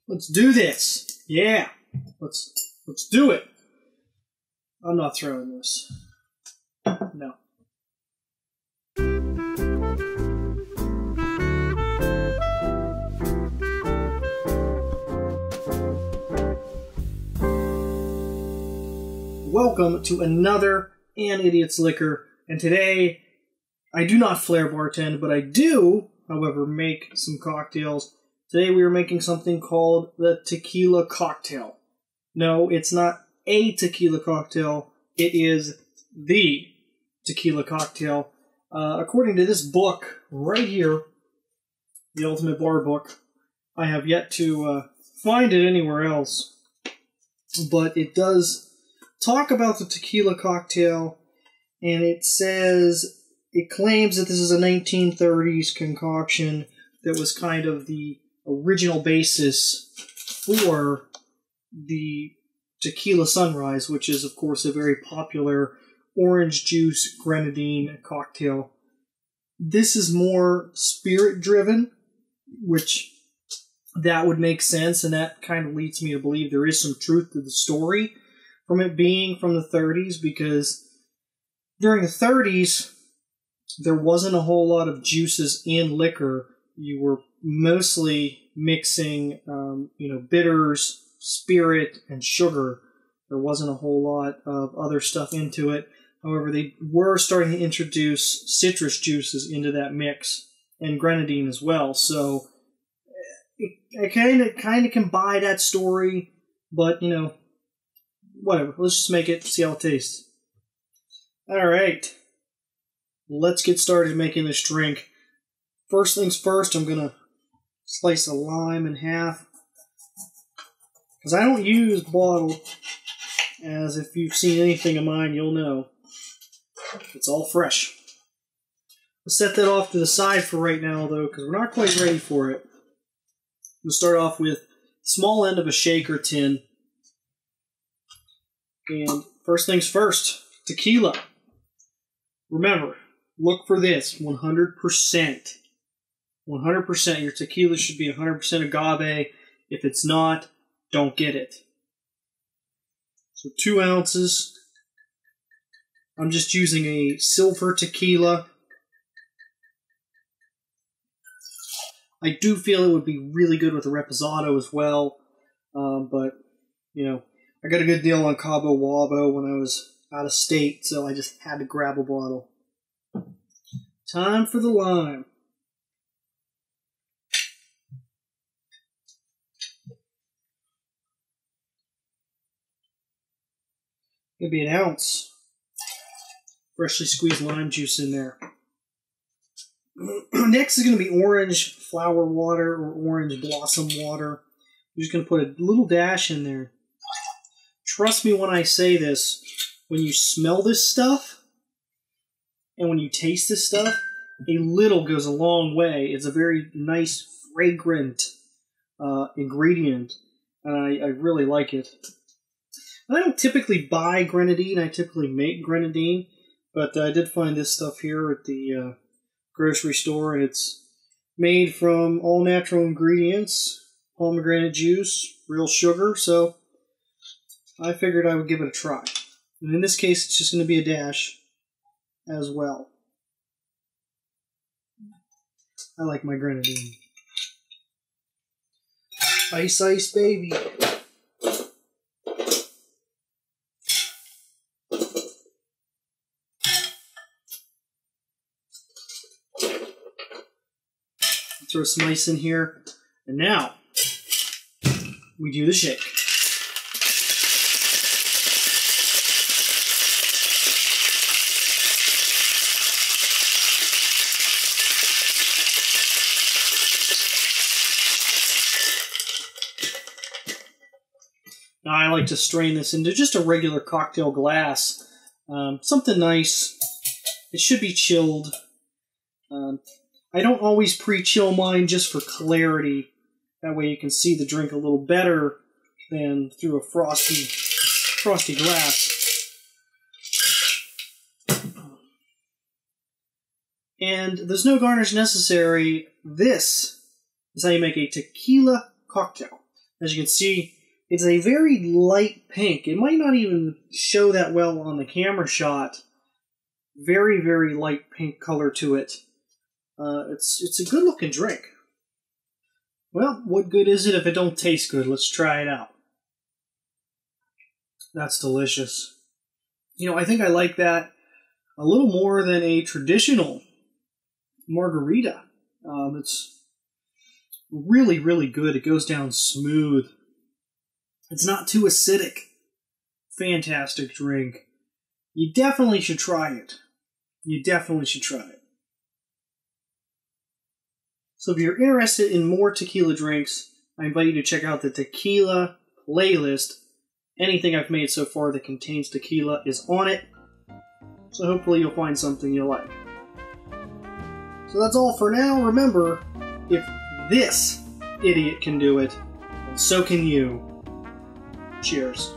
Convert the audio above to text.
Let's do this. Yeah. Let's do it. I'm not throwing this. No. Welcome to another An Idiot's Liquor, and today I do not flair bartend, but I do, however, make some cocktails. Today we are making something called the Tequila Cocktail. No, it's not a tequila cocktail, it is the Tequila Cocktail. According to this book right here, the Ultimate Bar Book, I have yet to find it anywhere else, but it does talk about the tequila cocktail, and it claims that this is a 1930s concoction that was kind of the original basis for the tequila sunrise, which is of course a very popular orange juice grenadine cocktail. This is more spirit driven, which that would make sense, and that kind of leads me to believe there is some truth to the story from it being from the 30s, because during the 30s, there wasn't a whole lot of juices in liquor. You were mostly mixing, bitters, spirit, and sugar. There wasn't a whole lot of other stuff into it. However, they were starting to introduce citrus juices into that mix, and grenadine as well. So, I kind of can buy that story, but, whatever. Let's just make it, see how it tastes. Alright. Let's get started making this drink. First things first, I'm going to slice a lime in half. Because I don't use bottle, as if you've seen anything of mine, you'll know. It's all fresh. Let's set that off to the side for right now, though, because we're not quite ready for it. We'll start off with the small end of a shaker tin. And first things first, tequila. Remember, look for this, 100%. 100%. Your tequila should be 100% agave. If it's not, don't get it. So 2 ounces. I'm just using a silver tequila. I do feel it would be really good with a reposado as well. But, I got a good deal on Cabo Wabo when I was out of state, so I just had to grab a bottle. Time for the lime. It'll be 1 ounce freshly squeezed lime juice in there. Next is going to be orange flower water or orange blossom water. I'm just going to put a little dash in there. Trust me when I say this, when you smell this stuff and when you taste this stuff, a little goes a long way. It's a very nice, fragrant ingredient, and I really like it. I don't typically buy grenadine, I typically make grenadine, but I did find this stuff here at the grocery store, and it's made from all natural ingredients, pomegranate juice, real sugar, so I figured I would give it a try. And in this case, it's just going to be a dash as well. I like my grenadine. Ice, ice, baby. Throw some ice in here. And now, we do the shake. Now I like to strain this into just a regular cocktail glass. Something nice. It should be chilled. I don't always pre-chill mine just for clarity. That way you can see the drink a little better than through a frosty glass. And there's no garnish necessary. This is how you make a tequila cocktail. As you can see, it's a very light pink. It might not even show that well on the camera shot. Very, very light pink color to it. It's a good looking drink. Well, what good is it if it don't taste good? Let's try it out. That's delicious. You know, I think I like that a little more than a traditional margarita. It's really, really good. It goes down smooth. It's not too acidic. Fantastic drink. You definitely should try it. You definitely should try it. So if you're interested in more tequila drinks, I invite you to check out the tequila playlist. Anything I've made so far that contains tequila is on it. So hopefully you'll find something you like. So that's all for now. Remember, if this idiot can do it, then so can you. Cheers.